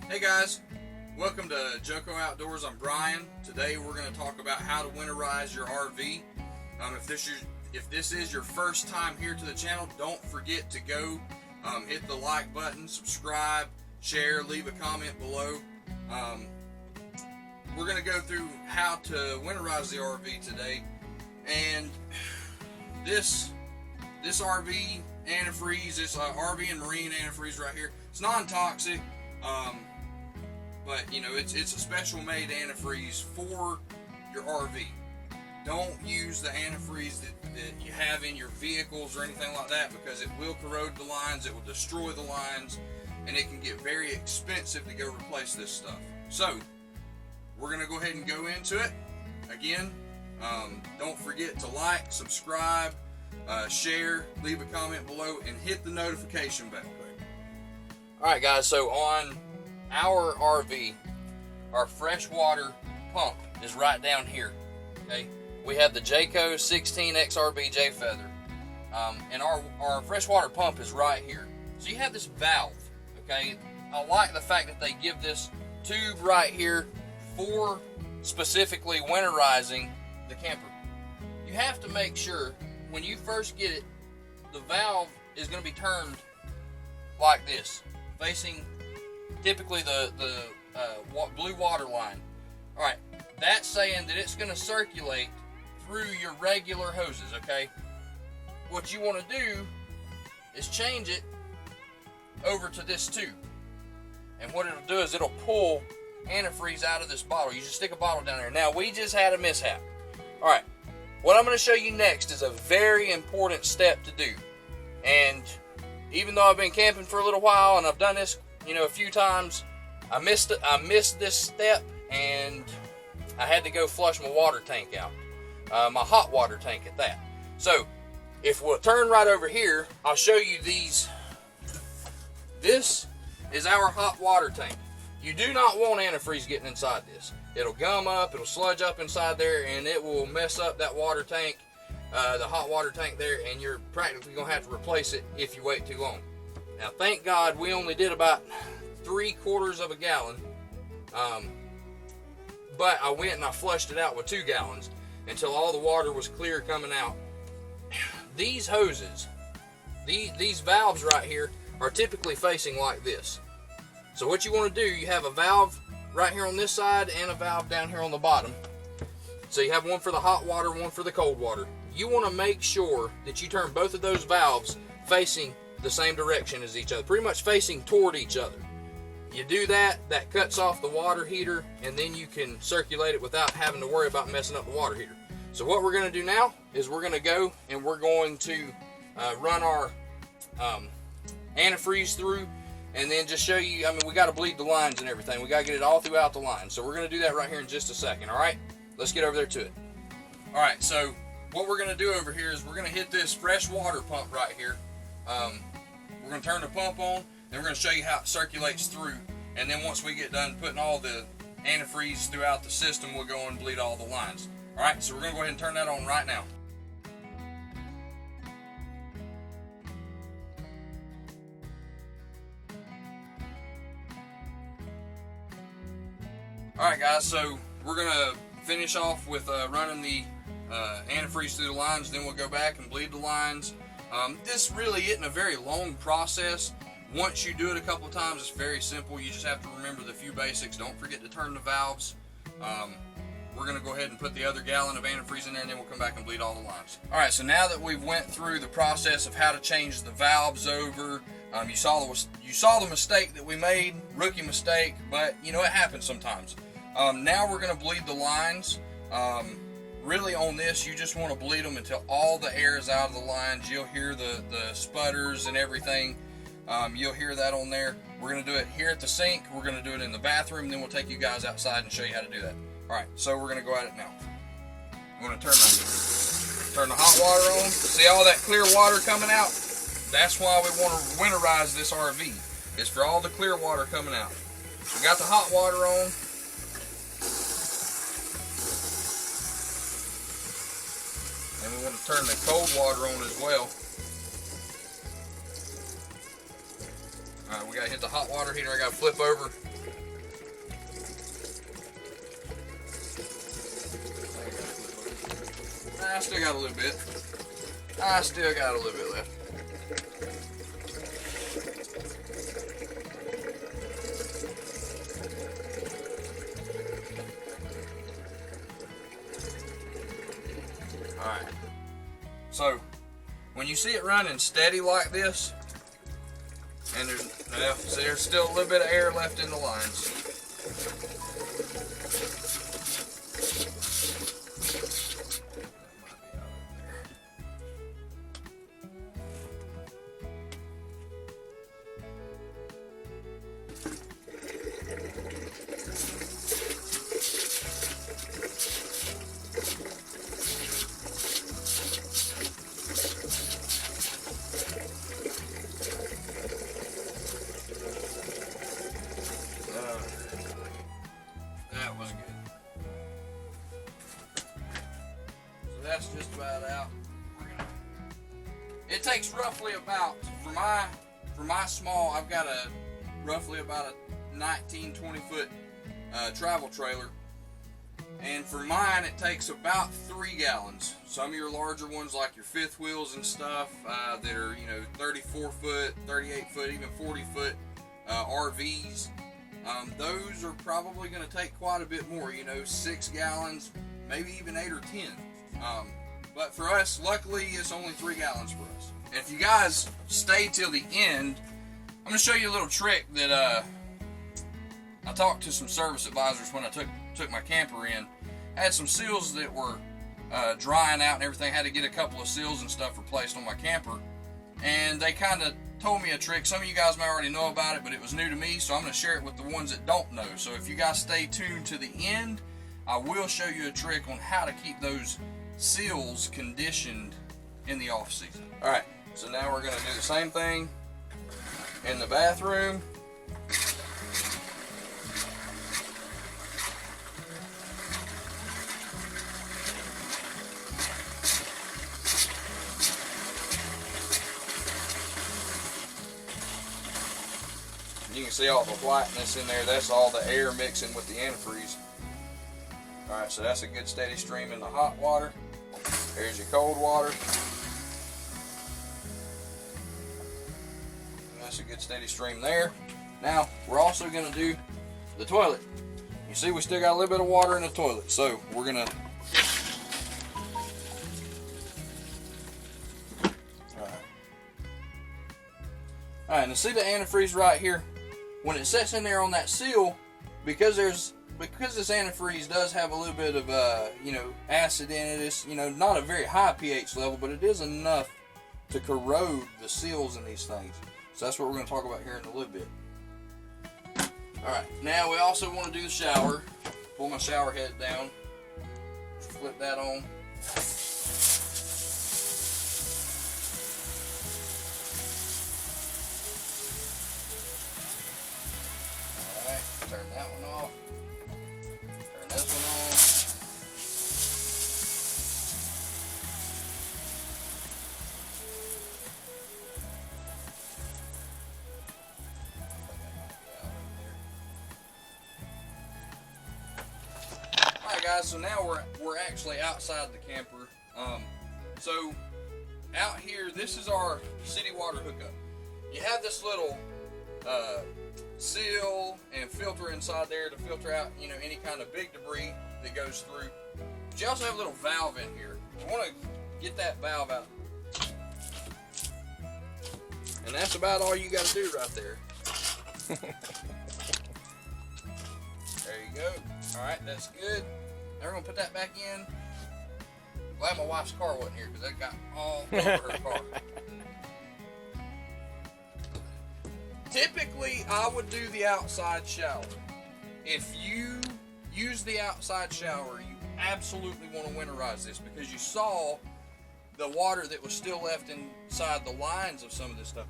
Hey guys, welcome to Joko Outdoors. I'm Brian. Today we're going to talk about how to winterize your RV. If this is your first time here to the channel, don't forget to go hit the like button, subscribe, share, leave a comment below. We're going to go through how to winterize the RV today, and this RV antifreeze, this RV and marine antifreeze right here, it's non-toxic. But you know, it's a special made antifreeze for your RV. Don't use the antifreeze that you have in your vehicles or anything like that, because it will corrode the lines, it will destroy the lines, and it can get very expensive to go replace this stuff. So we're going to go ahead and go into it. Again, don't forget to like, subscribe, share, leave a comment below, and hit the notification bell. Alright guys, so on our RV, our freshwater pump is right down here. Okay, we have the Jayco 16 XRB J Feather, and our freshwater pump is right here. So you have this valve. Okay, I like the fact that they give this tube right here for specifically winterizing the camper. You have to make sure when you first get it, the valve is going to be turned like this, facing typically the blue water line. Alright, that's saying that it's going to circulate through your regular hoses, okay? What you want to do is change it over to this tube. And what it'll do is it'll pull antifreeze out of this bottle. You just stick a bottle down there. Now, we just had a mishap. Alright, what I'm going to show you next is a very important step to do. And even though I've been camping for a little while and I've done this, you know, a few times, I missed this step, and I had to go flush my water tank out, my hot water tank at that. So if we'll turn right over here, I'll show you these. This is our hot water tank. You do not want antifreeze getting inside this. It'll gum up, it'll sludge up inside there, and it will mess up that water tank, the hot water tank there, and you're practically gonna have to replace it if you wait too long. Now, thank God we only did about 3/4 of a gallon, but I went and I flushed it out with 2 gallons until all the water was clear coming out. These hoses, these valves right here, are typically facing like this. So what you want to do, you have a valve right here on this side and a valve down here on the bottom. So you have one for the hot water, one for the cold water. You want to make sure that you turn both of those valves facing the same direction as each other, pretty much facing toward each other. You do that, that cuts off the water heater, and then you can circulate it without having to worry about messing up the water heater. So what we're going to do now is we're going to go and we're going to run our antifreeze through, and then just show you, I mean, we got to bleed the lines and everything. We got to get it all throughout the line. So we're going to do that right here in just a second, all right? Let's get over there to it. All right, so what we're going to do over here is we're going to hit this fresh water pump right here. We're going to turn the pump on, then we're going to show you how it circulates through, and then once we get done putting all the antifreeze throughout the system, we'll go and bleed all the lines. Alright, so we're going to go ahead and turn that on right now. Alright guys, so we're going to finish off with running the antifreeze through the lines, then we'll go back and bleed the lines. This really isn't a very long process. Once you do it a couple of times, it's very simple. You just have to remember the few basics. Don't forget to turn the valves. We're going to go ahead and put the other gallon of antifreeze in there, and then we'll come back and bleed all the lines. Alright, so now that we've went through the process of how to change the valves over, you saw the mistake that we made, rookie mistake, but you know, it happens sometimes. Now we're going to bleed the lines. Really on this, you just want to bleed them until all the air is out of the lines. You'll hear the sputters and everything. You'll hear that on there. We're going to do it here at the sink. We're going to do it in the bathroom. Then we'll take you guys outside and show you how to do that. Alright, so we're going to go at it now. I'm going to turn the hot water on. See all that clear water coming out? That's why we want to winterize this RV. It's for all the clear water coming out. We got the hot water on. And we want to turn the cold water on as well. Alright, we got to hit the hot water heater. I got to flip over still got a little bit. I still got a little bit left. Alright. So, when you see it running steady like this, and there's still a little bit of air left in the lines. That was good. So that's just about out. It takes roughly about, for my small, I've got a roughly about a 19, 20 foot travel trailer. And for mine, it takes about 3 gallons. Some of your larger ones, like your fifth wheels and stuff, that are 34 foot, 38 foot, even 40 foot RVs, those are probably going to take quite a bit more. 6 gallons, maybe even 8 or 10. But for us, luckily, it's only 3 gallons for us. And if you guys stay till the end, I'm going to show you a little trick that I talked to some service advisors when I took my camper in. I had some seals that were drying out and everything. I had to get a couple of seals and stuff replaced on my camper, and they kind of told me a trick. Some of you guys may already know about it, but it was new to me, so I'm going to share it with the ones that don't know. So if you guys stay tuned to the end, I will show you a trick on how to keep those seals conditioned in the off season. Alright, so now we're going to do the same thing in the bathroom. You can see all the whiteness in there. That's all the air mixing with the antifreeze. Alright, so that's a good steady stream in the hot water. There's your cold water. And that's a good steady stream there. Now, we're also going to do the toilet. You see we still got a little bit of water in the toilet. So, we're going to... Alright, now see the antifreeze right here? When it sets in there on that seal, because this antifreeze does have a little bit of acid in it. It's not a very high pH level, but it is enough to corrode the seals in these things. So that's what we're going to talk about here in a little bit. All right, now we also want to do the shower. Pull my shower head down, flip that on. Turn that one off. Turn this one on. Alright guys, so now we're actually outside the camper. So out here, this is our city water hookup. You have this little seal and filter inside there to filter out any kind of big debris that goes through. But you also have a little valve in here. I want to get that valve out, and that's about all you got to do right there. There you go. Alright, that's good. Now we're going to put that back in. Glad my wife's car wasn't here, because that got all over her car. Typically, I would do the outside shower. If you use the outside shower, you absolutely want to winterize this, because you saw the water that was still left inside the lines of some of this stuff.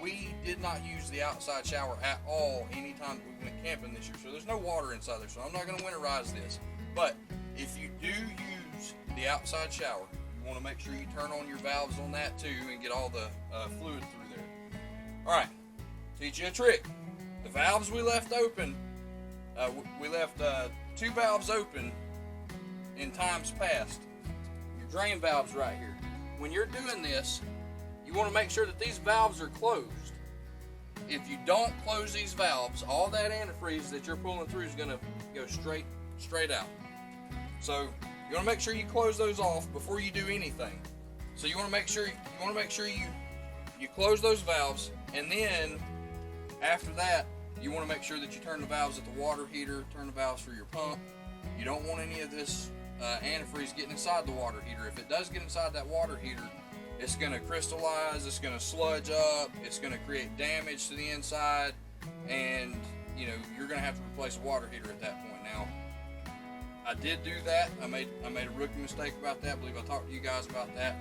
We did not use the outside shower at all anytime we went camping this year, so there's no water inside there, so I'm not going to winterize this. But if you do use the outside shower, you want to make sure you turn on your valves on that too and get all the fluid through there. Alright. Teach you a trick. The valves we left open, we left 2 valves open in times past. drain valves right here. When you're doing this, you want to make sure that these valves are closed. If you don't close these valves, all that antifreeze that you're pulling through is going to go straight out. So you want to make sure you close those off before you do anything. So you want to make sure you close those valves, and then after that, you want to make sure that you turn the valves at the water heater, turn the valves for your pump. You don't want any of this antifreeze getting inside the water heater. If it does get inside that water heater, it's going to crystallize, it's going to sludge up, it's going to create damage to the inside, and you know, you're going to have to replace a water heater at that point. Now, I did do that. I made a rookie mistake about that. I believe I talked to you guys about that.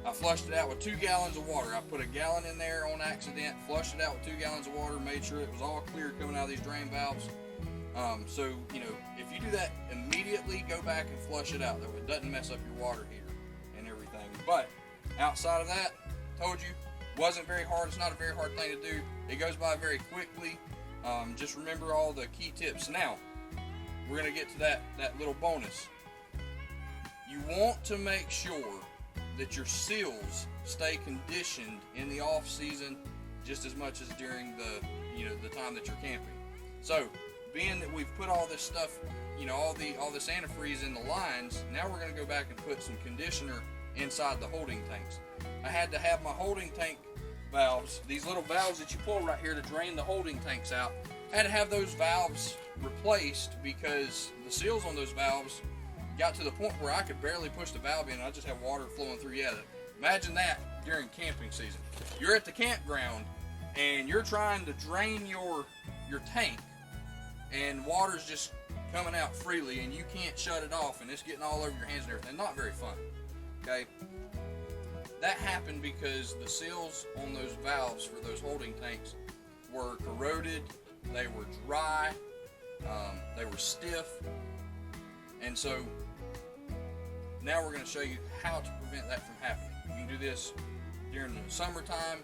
I flushed it out with 2 gallons of water. I put a gallon in there on accident, flushed it out with 2 gallons of water, made sure it was all clear coming out of these drain valves. So, you know, if you do that immediately, go back and flush it out. That way it doesn't mess up your water heater and everything. But outside of that, told you, wasn't very hard. It's not a very hard thing to do. It goes by very quickly. Just remember all the key tips. Now, we're going to get to that little bonus. You want to make sure that your seals stay conditioned in the off season just as much as during the time that you're camping. So, being that we've put all this stuff, you know, all this antifreeze in the lines, now we're going to go back and put some conditioner inside the holding tanks. I had to have my holding tank valves, these little valves that you pull right here to drain the holding tanks out, I had to have those valves replaced because the seals on those valves got to the point where I could barely push the valve in and I just have water flowing through. Yeah, imagine that during camping season. You're at the campground and you're trying to drain your tank and water's just coming out freely and you can't shut it off and it's getting all over your hands and everything. Not very fun. Okay? That happened because the seals on those valves for those holding tanks were corroded, they were dry, they were stiff, and so now we're going to show you how to prevent that from happening. You can do this during the summertime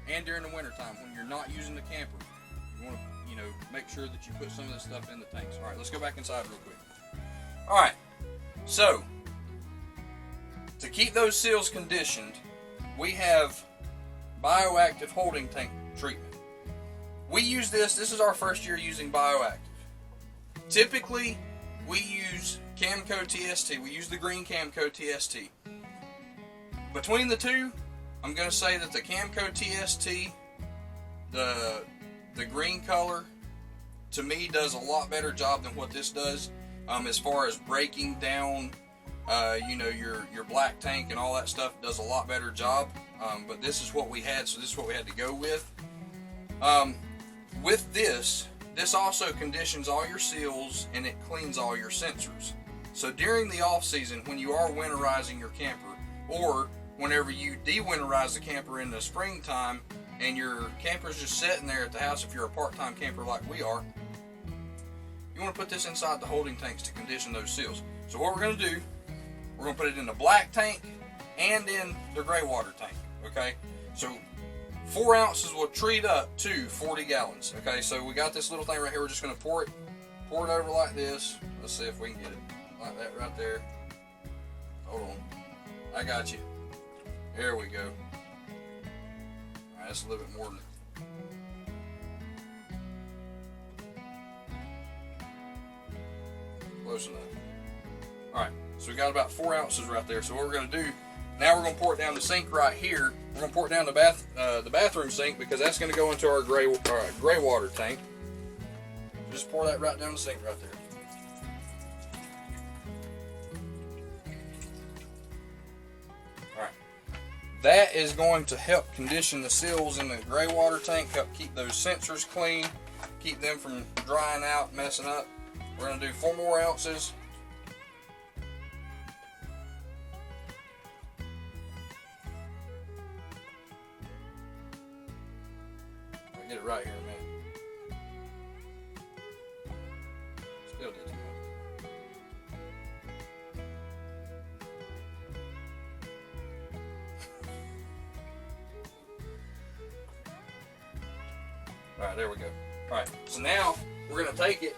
and during the wintertime when you're not using the camper. You want to, you know, make sure that you put some of this stuff in the tanks. All right, let's go back inside real quick. All right, so to keep those seals conditioned, we have bioactive holding tank treatment. We use this is our first year using bioactive. Typically, we use Camco TST. We use the green Camco TST. Between the two, I'm going to say that the Camco TST, the green color, to me does a lot better job than what this does as far as breaking down you know, your black tank and all that stuff. Does a lot better job, but this is what we had, so this is what we had to go with. With this also conditions all your seals and it cleans all your sensors. So during the off season, when you are winterizing your camper, or whenever you de-winterize the camper in the springtime and your camper's just sitting there at the house, if you're a part-time camper like we are, you want to put this inside the holding tanks to condition those seals. So what we're going to do, we're going to put it in the black tank and in the gray water tank, okay? So 4 ounces will treat up to 40 gallons, okay? So we got this little thing right here. We're just going to pour it over like this. Let's see if we can get it like that right there. Hold on. I got you. There we go. All right, that's a little bit more than close enough. All right, so we got about 4 ounces right there. So what we're going to do, now we're going to pour it down the sink right here. We're going to pour it down the bathroom sink because that's going to go into our gray water tank. Just pour that right down the sink right there. All right, that is going to help condition the seals in the gray water tank, help keep those sensors clean, keep them from drying out, messing up. We're going to do 4 more ounces. Get it right here, man. Still did too much. All right, there we go. All right, so now we're going to take it.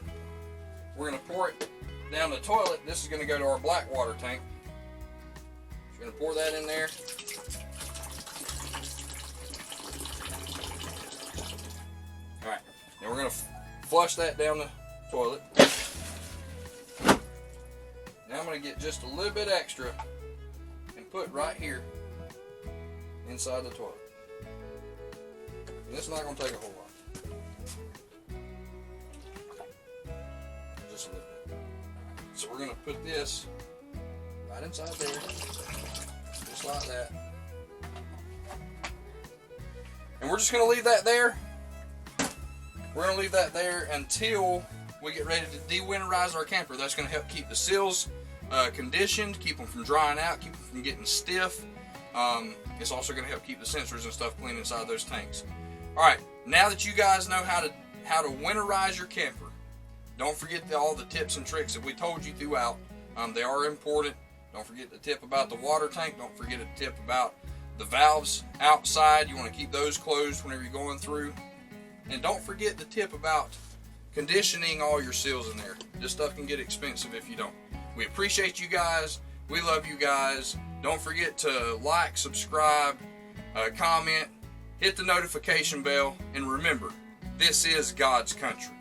We're going to pour it down the toilet, this is going to go to our black water tank. Just going to pour that in there. Alright, then we're going to flush that down the toilet. Now I'm going to get just a little bit extra and put right here inside the toilet. And it's not going to take a whole lot. Just a little bit. So we're going to put this right inside there, just like that. And we're just going to leave that there. We're going to leave that there until we get ready to de-winterize our camper. That's going to help keep the seals conditioned, keep them from drying out, keep them from getting stiff. It's also going to help keep the sensors and stuff clean inside those tanks. Alright, now that you guys know how to winterize your camper, don't forget all the tips and tricks that we told you throughout. They are important. Don't forget the tip about the water tank. Don't forget the tip about the valves outside. You want to keep those closed whenever you're going through. And don't forget the tip about conditioning all your seals in there. This stuff can get expensive if you don't. We appreciate you guys. We love you guys. Don't forget to like, subscribe, comment, hit the notification bell, and remember, this is God's country.